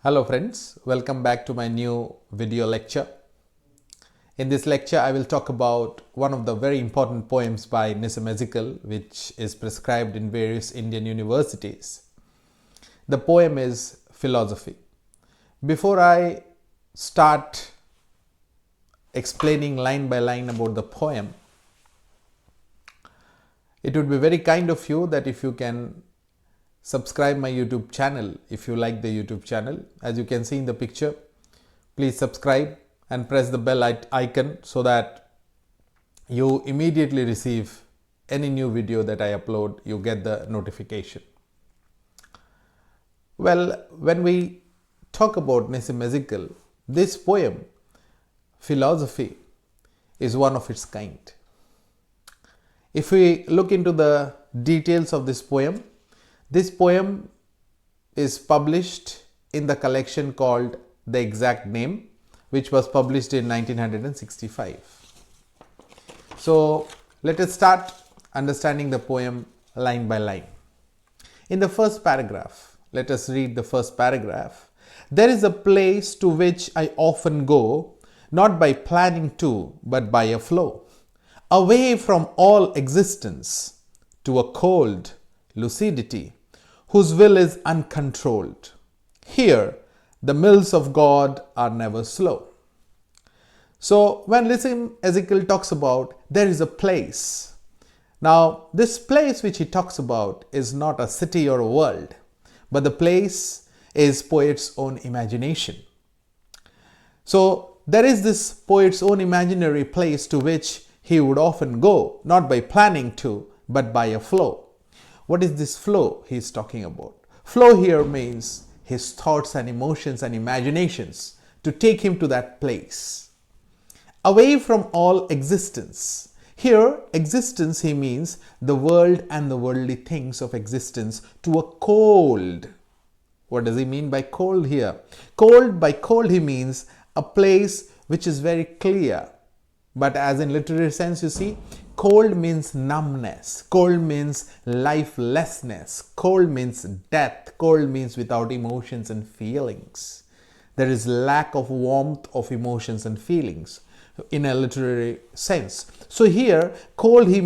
Hello friends, welcome back to my new video lecture. In this lecture, I will talk about one of the very important poems by Nissim Ezekiel, which is prescribed in various Indian universities. The poem is Philosophy. Before I start explaining line by line about the poem, it would be very kind of you that if you can subscribe my YouTube channel if you like the YouTube channel. As you can see in the picture, please subscribe and press the bell icon so that you immediately receive any new video that I upload, you get the notification. Well, when we talk about Nissim Ezekiel, this poem, Philosophy, is one of its kind. If we look into the details of this poem is published in the collection called The Exact Name, which was published in 1965. So let us start understanding the poem line by line. In the first paragraph, let us read the first paragraph. There is a place to which I often go, not by planning to, but by a flow, away from all existence to a cold lucidity whose will is uncontrolled. Here, the mills of God are never slow. So, when Nissim Ezekiel talks about there is a place, now this place which he talks about is not a city or a world, but the place is poet's own imagination. So, there is this poet's own imaginary place to which he would often go, not by planning to, but by a flow. What is this flow he is talking about? Flow here means his thoughts and emotions and imaginations to take him to that place. Away from all existence. Here, existence he means the world and the worldly things of existence to a cold. What does he mean by cold here? By cold he means a place which is very clear. But as in literary sense, you see, cold means numbness, cold means lifelessness, cold means death, cold means without emotions and feelings. There is lack of warmth of emotions and feelings in a literary sense. So here, cold he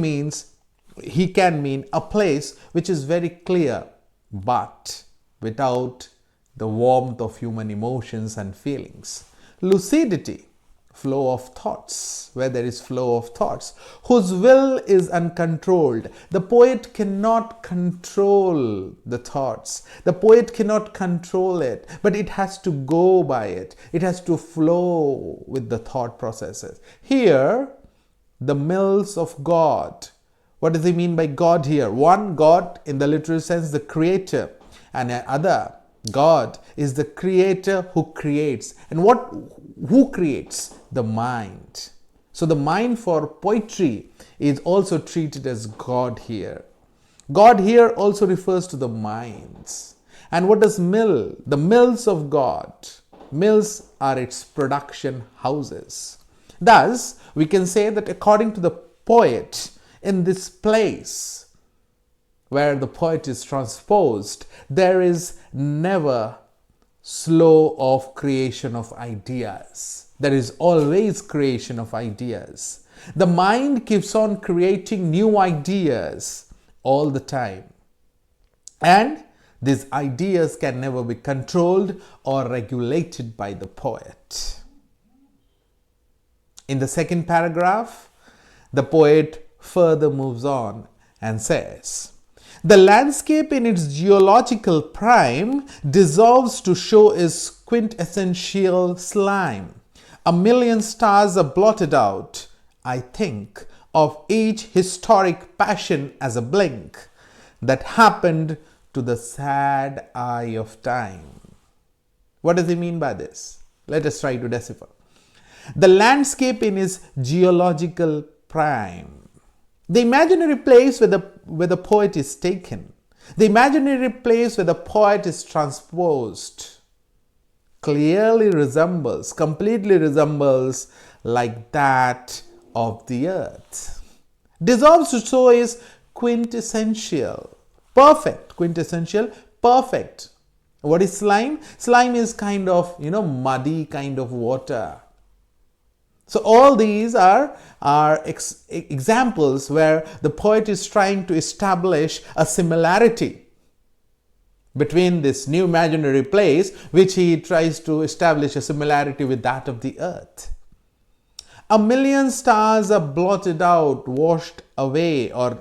can mean a place which is very clear, but without the warmth of human emotions and feelings. Lucidity. Flow of thoughts, where there is flow of thoughts, whose will is uncontrolled. The poet cannot control the thoughts. The poet cannot control it, but it has to go by it. It has to flow with the thought processes. Here, the mills of God. What does he mean by God here? One, God in the literal sense, the creator, and another, God is the creator who creates. And who creates? The mind. So the mind for poetry is also treated as God here. God here also refers to the minds. And what does mill? The mills of God. Mills are its production houses. Thus, we can say that according to the poet, in this place where the poet is transposed, there is never slow of creation of ideas. There is always creation of ideas. The mind keeps on creating new ideas all the time. And these ideas can never be controlled or regulated by the poet. In the second paragraph, the poet further moves on and says, the landscape in its geological prime dissolves to show its quintessential slime. A million stars are blotted out. I think of each historic passion as a blink that happened to the sad eye of time. What does he mean by this? Let us try to decipher. The landscape in its geological prime. The imaginary place where the poet is taken. The imaginary place where the poet is transposed completely resembles like that of the earth. Dissolves to show is quintessential, perfect, What is slime? Slime is kind of, muddy kind of water. So all these are examples where the poet is trying to establish a similarity between this new imaginary place, which he tries to establish a similarity with that of the earth. A million stars are blotted out, washed away, or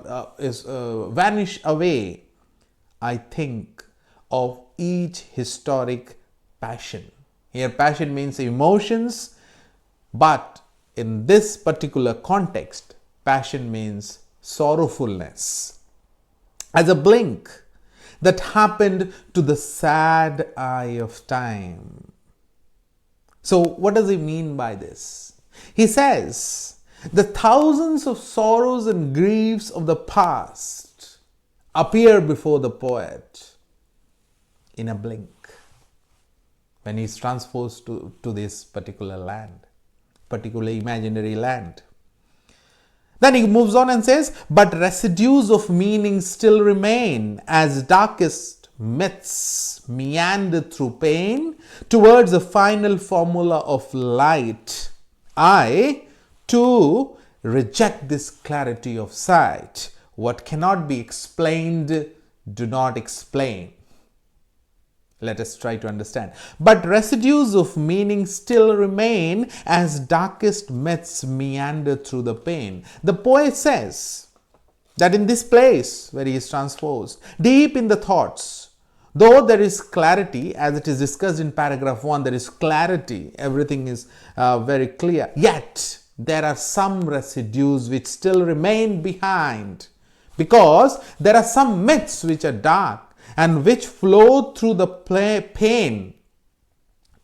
vanish away. I think of each historic passion. Here, passion means emotions, but in this particular context, passion means sorrowfulness. As a blink that happened to the sad eye of time. So, what does he mean by this? He says, the thousands of sorrows and griefs of the past appear before the poet in a blink when he is transposed to this particular land, particular imaginary land. Then he moves on and says, but residues of meaning still remain as darkest myths meander through pain towards the final formula of light. I, too, reject this clarity of sight. What cannot be explained, do not explain. Let us try to understand. But residues of meaning still remain as darkest myths meander through the pain. The poet says that in this place where he is transposed, deep in the thoughts, though there is clarity, as it is discussed in paragraph 1, there is clarity, everything is very clear, yet there are some residues which still remain behind, because there are some myths which are dark and which flow through the pain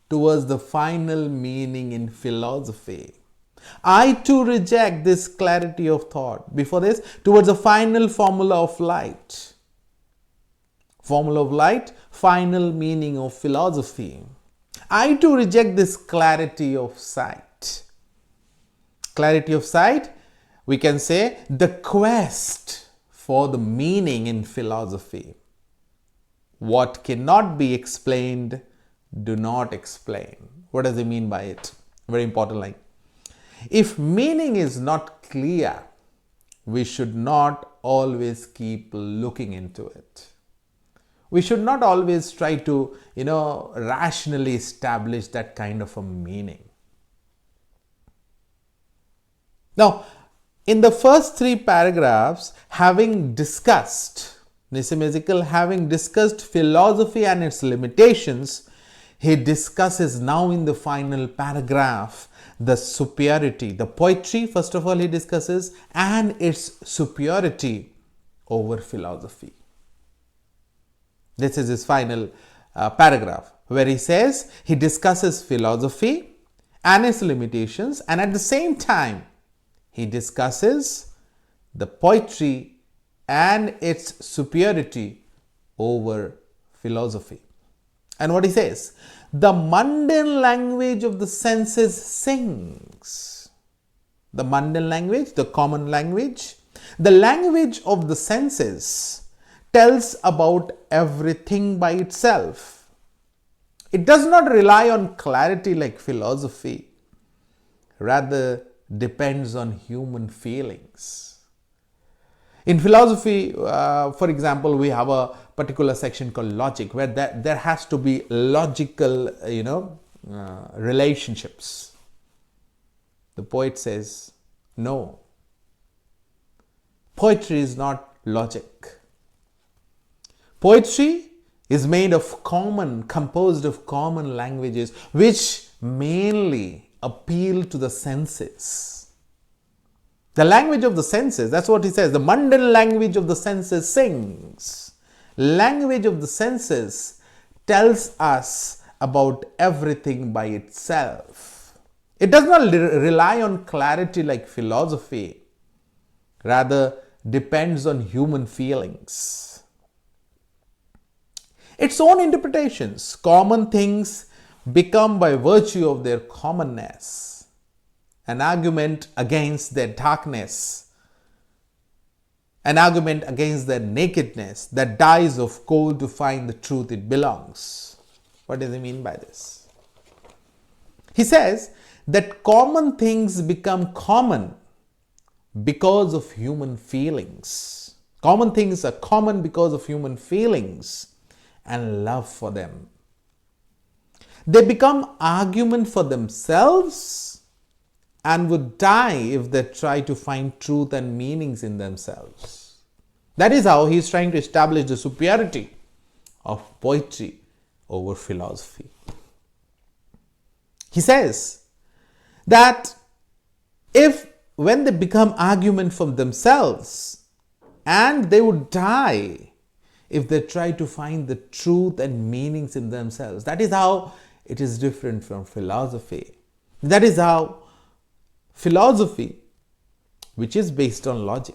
towards the final meaning in philosophy. I too reject this clarity of thought. Before this, towards the final formula of light. Formula of light, final meaning of philosophy. I too reject this clarity of sight. Clarity of sight, we can say the quest for the meaning in philosophy. What cannot be explained, do not explain. What does he mean by it? Very important line. If meaning is not clear, we should not always keep looking into it. We should not always try to, rationally establish that kind of a meaning. Now, in the first 3 paragraphs, having discussed Nissim Ezekiel, having discussed philosophy and its limitations, he discusses now in the final paragraph the superiority, the poetry, first of all he discusses, and its superiority over philosophy. This is his final paragraph, where he says he discusses philosophy and its limitations, and at the same time he discusses the poetry and its superiority over philosophy. And what he says, the mundane language of the senses sings. The mundane language, the common language, the language of the senses tells about everything by itself. It does not rely on clarity like philosophy, rather depends on human feelings. In philosophy, for example, we have a particular section called logic, where there has to be logical, relationships. The poet says, no. Poetry is not logic. Poetry is composed of common languages, which mainly appeal to the senses. The language of the senses, that's what he says, the mundane language of the senses sings. Language of the senses tells us about everything by itself. It does not rely on clarity like philosophy, rather depends on human feelings. Its own interpretations, common things become by virtue of their commonness an argument against their darkness, an argument against their nakedness, that dies of cold to find the truth it belongs. What does he mean by this? He says that common things become common because of human feelings. Common things are common because of human feelings and love for them. They become argument for themselves and would die if they try to find truth and meanings in themselves. That is how he is trying to establish the superiority of poetry over philosophy. He says that when they become argument for themselves, and they would die if they try to find the truth and meanings in themselves. That is how it is different from philosophy. That is how philosophy, which is based on logic,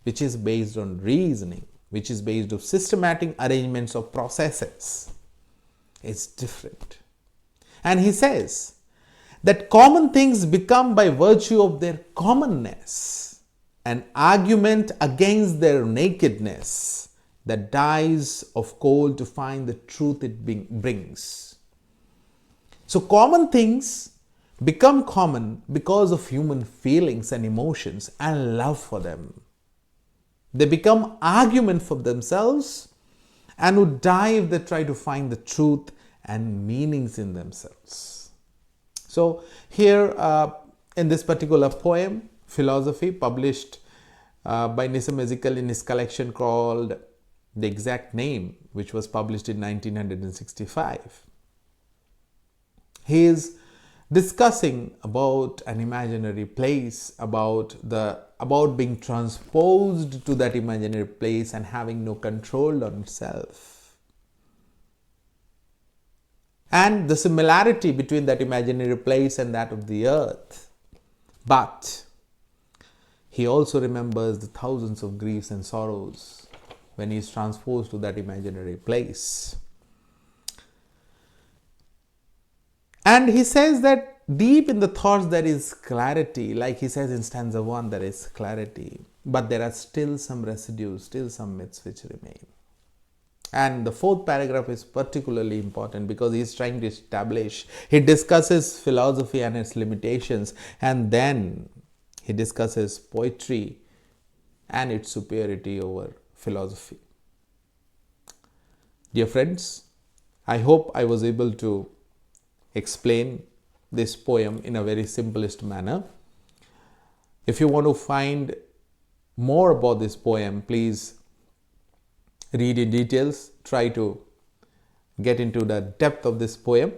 which is based on reasoning, which is based on systematic arrangements of processes, is different. And he says that common things become, by virtue of their commonness, an argument against their nakedness that dies of cold to find the truth it brings. So common things become common because of human feelings and emotions and love for them. They become argument for themselves and would die if they try to find the truth and meanings in themselves. So here in this particular poem, Philosophy, published by Nissim Ezekiel in his collection called The Exact Name, which was published in 1965. He is discussing about an imaginary place, about being transposed to that imaginary place and having no control on itself, and the similarity between that imaginary place and that of the earth. But he also remembers the thousands of griefs and sorrows when he is transposed to that imaginary place. And he says that deep in the thoughts there is clarity, like he says in stanza 1, there is clarity, but there are still some residues, still some myths which remain. And the fourth paragraph is particularly important because he is trying to establish, he discusses philosophy and its limitations, and then he discusses poetry and its superiority over philosophy. Dear friends, I hope I was able to explain this poem in a very simplest manner. If you want to find more about this poem, please read in details, try to get into the depth of this poem.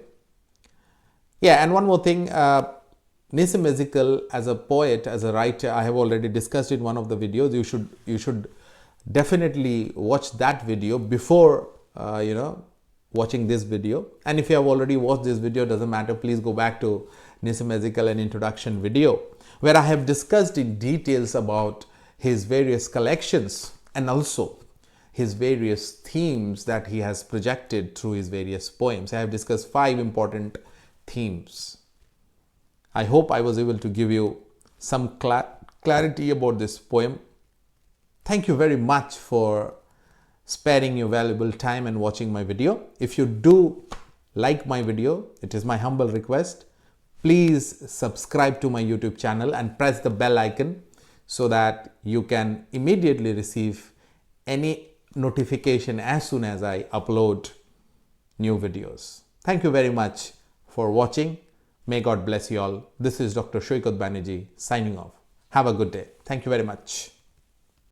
Yeah, and one more thing, Nissim Ezekiel as a poet, as a writer, I have already discussed in one of the videos. You should definitely watch that video before watching this video. And if you have already watched this video, doesn't matter, please go back to Nissim Ezekiel, an introduction video, where I have discussed in details about his various collections and also his various themes that he has projected through his various poems. I have discussed 5 important themes. I hope I was able to give you some clarity about this poem. Thank you very much for sparing your valuable time and watching my video. If you do like my video, it is my humble request, please subscribe to my YouTube channel and press the bell icon so that you can immediately receive any notification as soon as I upload new videos. Thank you very much for watching. May God bless you all. This is Dr. Shoykot Banerjee signing off. Have a good day. Thank you very much.